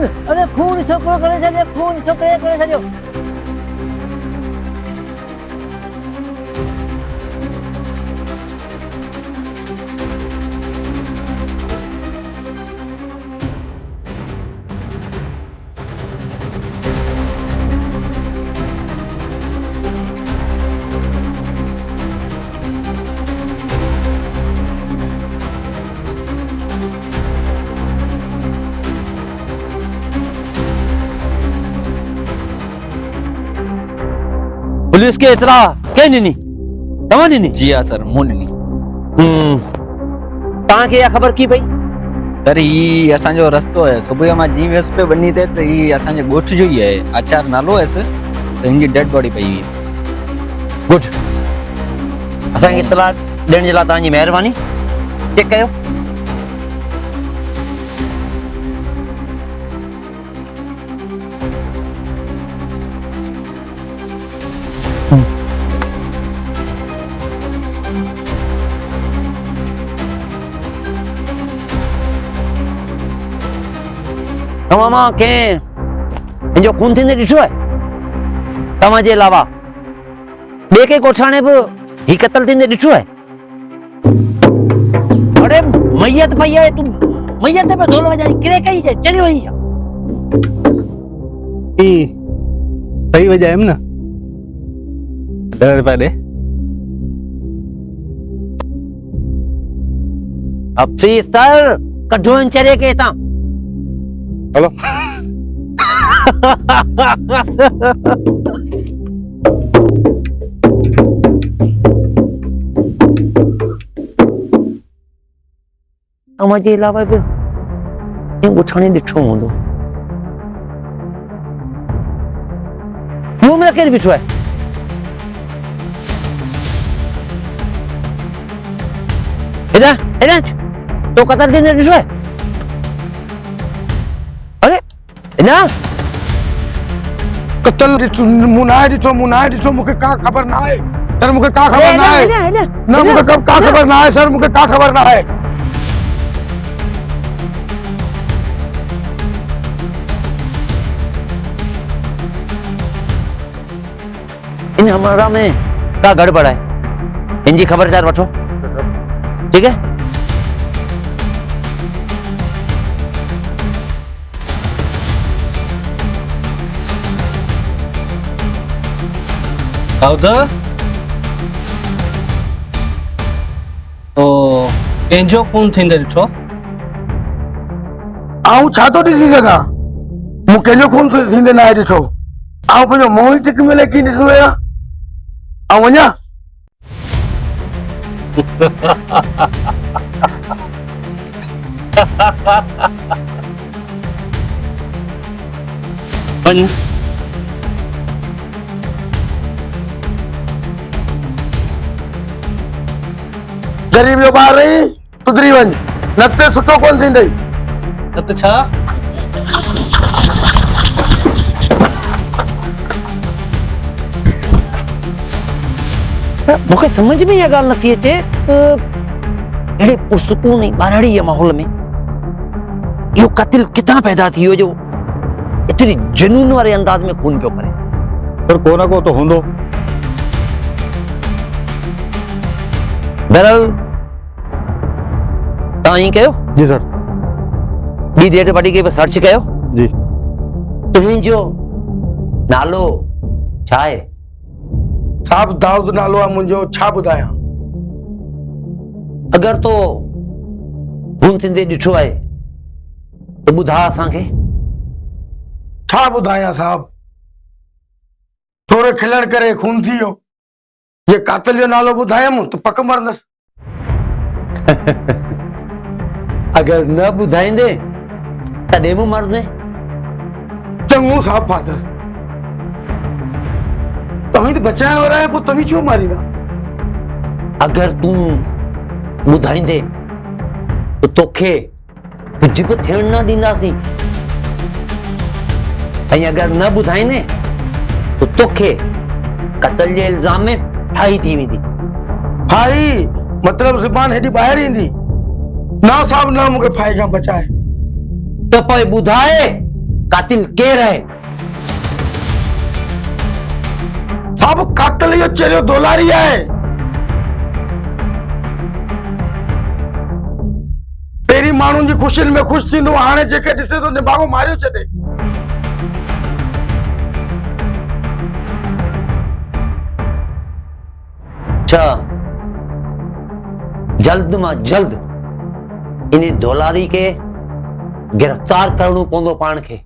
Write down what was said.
अरे खून छोकरो करे छॾियो, खून छोकिरे करे छॾियो। पुलिस के इतला के ॾिनी? तव्हां ॾिनी? जी हाँ सर, मूं ॾिनी। तव्हांखे इहा ख़बर की पई? सर ही असांजो रस्तो है, सुबुह मां जी वेस पे वञी थे त ही असांजे ॻोठ जो ही है, आचार नालो है त हिनजी डेड बॉडी पई हुई। गुड, असांखे इतला ॾियण जे लाइ तव्हांजी महिरबानी। चेक कयो। तव्हां मां कंहिं हिनजो खून थींदे ॾिठो आहे? तव्हांजे अलावा ॿिए के ॻोठाणे बि ही क़तल थींदे ॾिठो आहे? अरे मैयत पई आहे, तूं मैयत पे ढोल वॼाई किरे कई छा? चली वई छा? सही वजह ना ₹10 दे। अफीसर कढो इन चरे के हितां। हेलो तव्हांजे अलावा बि ॻोठाणे ॾिठो हूंदो। ॿियो केरु बीठो आहे? हेॾा हेॾा तो क़तल थींदे ॾिठो आहे? अरे हेॾा कतल ॾिठो मूंखे का ख़बर ना आहे सर, मूंखे का ख़बर ना आहे। ना मूंखे का ख़बर ना आहे सर, मूंखे का ख़बर ना आहे। इन हमारा में का गड़बड़ है, इनकी खबरदार वठो, ठीक है? दाऊद तो कंहिंजो खून थींदे ॾिठो? आऊं छा थो ॾिसी सघां? मूं कंहिंजो खून थींदे न आहे ॾिठो। आऊं पंहिंजो मुंहुं ई टिक में लेकी ॾिसंदो आहियां। आऊं वञा? वञ। ग़रीब जो ॿार रही सुधरी वञ, न त सुठो कोन थींदई। न त छा? मूंखे समझ में इहा ॻाल्हि नथी अचे त अहिड़े पुरसुकून ऐं ॿारहड़ी माहौल में इहो क़तिल किथां पैदा थी वियो जो एतिरी जुनून वारे अंदाज में खून पियो करे? पर को न को तो हूंदो। बहरहाल तव्हां ईअं कयो, जी सर। ॿी डेड बॉडी खे बि सर्च कयो। जी। तुंहिंजो नालो छा आहे? साहब दाऊद नालो आहे मुंहिंजो, छा ॿुधायां? अगरि तो खून थींदे ॾिठो आहे त ॿुधा असांखे। छा ॿुधायां साहब? थोरे खिलण करे खून थी वियो। जे कातिल जो नालो ॿुधायमि त पक मरंदसि। अगरि न ॿुधाईंदे तॾहिं बि मरदे। चङो साहब फाथस। तव्हीं त बचाइण वारा आहियो, पोइ तव्हीं छो मारींदा? अगरि तूं ॿुधाईंदे त तोखे कुझु बि थियण न ॾींदासीं, ऐं अगरि न ॿुधाईंदे त तोखे क़त्ल जे इल्ज़ाम में फाही थी वेंदी। फाही मतलब ज़ुबान हेॾी ॿाहिरि ईंदी? ना साहब ना, मूंखे फाही खां बचाए। त पोइ ॿुधाए कातिल केर है? साहब कातिल यो चेरियो दोलारी है। पहिरीं माण्हुनि जी ख़ुशियुनि में ख़ुशि थींदो, हाणे जेके ॾिसे थो निभागो मारियो छॾे। अच्छा, जल्द मां जल्द इन दोलारी के गिरफ्तार करणो पवंदो पाण खे।